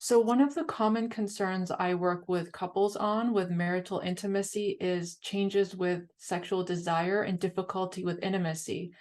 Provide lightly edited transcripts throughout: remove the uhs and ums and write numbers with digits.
So one of the common concerns I work with couples on with marital intimacy is changes with sexual desire and difficulty with intimacy.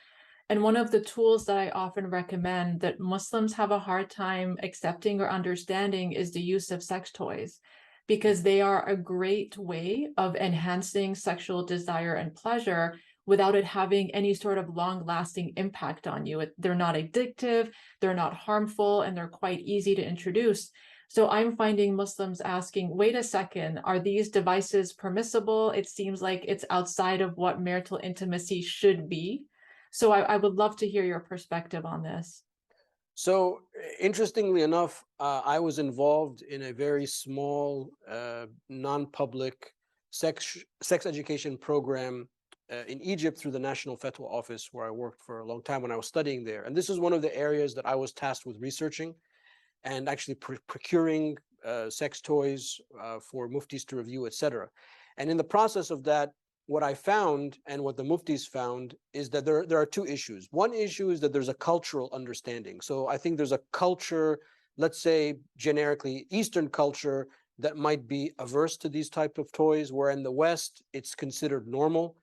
And one of the tools that I often recommend that Muslims have a hard time accepting or understanding is the use of sex toys, because they are a great way of enhancing sexual desire and pleasure without it having any sort of long-lasting impact on you. They're not addictive, they're not harmful, and they're quite easy to introduce. So I'm finding Muslims asking, wait a second, are these devices permissible? It seems like it's outside of what marital intimacy should be. So I would love to hear your perspective on this. So interestingly enough, I was involved in a very small, non-public sex education program in Egypt through the National Fatwa Office, where I worked for a long time when I was studying there. And this is one of the areas that I was tasked with researching and actually procuring sex toys for muftis to review, etc. And in the process of that, what I found and what the muftis found is that there are two issues. One issue is that there's a cultural understanding. So I think there's a culture, let's say generically Eastern culture, that might be averse to these type of toys, where in the West it's considered normal.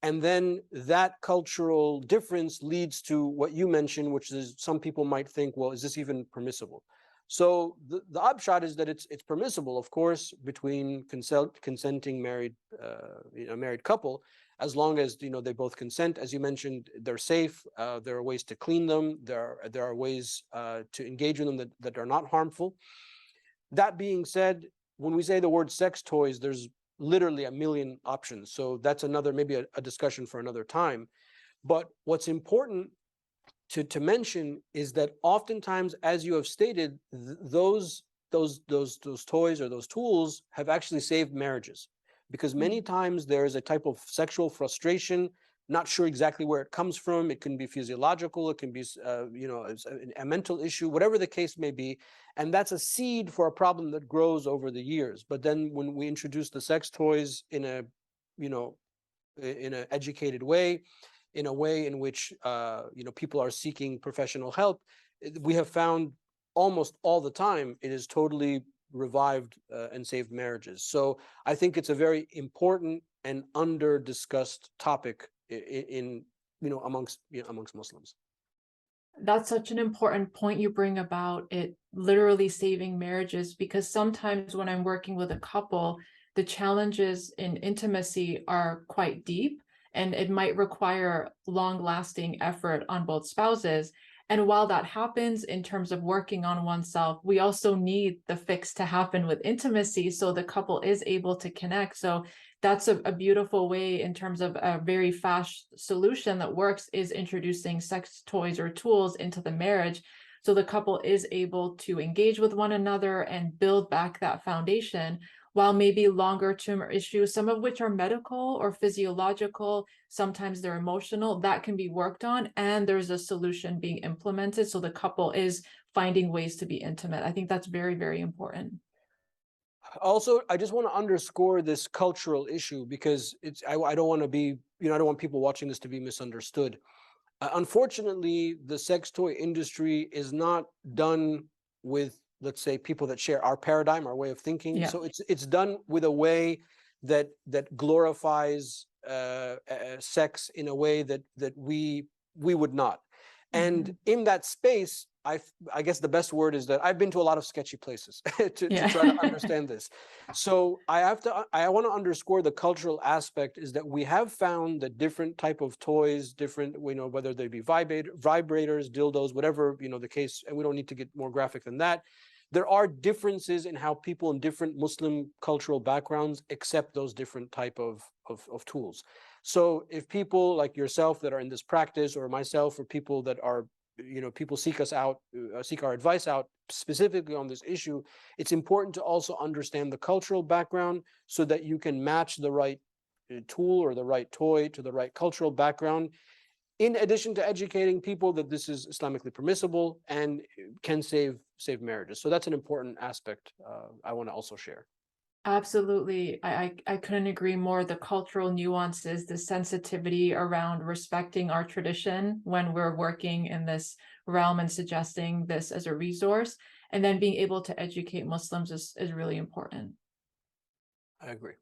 And then that cultural difference leads to what you mentioned, which is some people might think, well, is this even permissible? So the upshot is that it's permissible, of course, between consenting married married couple, as long as they both consent. As you mentioned, they're safe. There are ways to clean them. There are ways to engage with them that are not harmful. That being said, when we say the word sex toys, there's literally a million options. So that's another, maybe a discussion for another time. But what's important to mention is that oftentimes, as you have stated, those toys or those tools have actually saved marriages, because many times there is a type of sexual frustration, not sure exactly where it comes from. It can be physiological, it can be a mental issue, whatever the case may be, and that's a seed for a problem that grows over the years. But then when we introduce the sex toys in a in an educated way, in a way in which people are seeking professional help, we have found almost all the time it is totally revived and saved marriages. So I think it's a very important and under discussed topic in amongst Muslims. That's such an important point you bring about it literally saving marriages, because sometimes when I'm working with a couple, the challenges in intimacy are quite deep and it might require long-lasting effort on both spouses. And while that happens in terms of working on oneself, we also need the fix to happen with intimacy so the couple is able to connect. So that's a beautiful way in terms of a very fast solution that works is introducing sex toys or tools into the marriage. So the couple is able to engage with one another and build back that foundation, while maybe longer term issues, some of which are medical or physiological, sometimes they're emotional, that can be worked on and there's a solution being implemented. So the couple is finding ways to be intimate. I think that's very, very important. Also, I just want to underscore this cultural issue, because I don't want to be, I don't want people watching this to be misunderstood. Unfortunately, the sex toy industry is not done with, let's say, people that share our paradigm, our way of thinking. Yeah. So it's done with a way that glorifies sex in a way that we would not. And in that space, I guess the best word is that I've been to a lot of sketchy places to try to understand this. So I want to underscore the cultural aspect, is that we have found that different type of toys, different, whether they be vibrators, dildos, whatever, the case, and we don't need to get more graphic than that. There are differences in how people in different Muslim cultural backgrounds accept those different type of tools. So if people like yourself that are in this practice, or myself, or people that are, people seek us out, seek our advice out specifically on this issue, it's important to also understand the cultural background so that you can match the right tool or the right toy to the right cultural background, in addition to educating people that this is Islamically permissible and can save marriages. So that's an important aspect I want to also share. Absolutely. I couldn't agree more. The cultural nuances, the sensitivity around respecting our tradition when we're working in this realm and suggesting this as a resource, and then being able to educate Muslims is really important. I agree.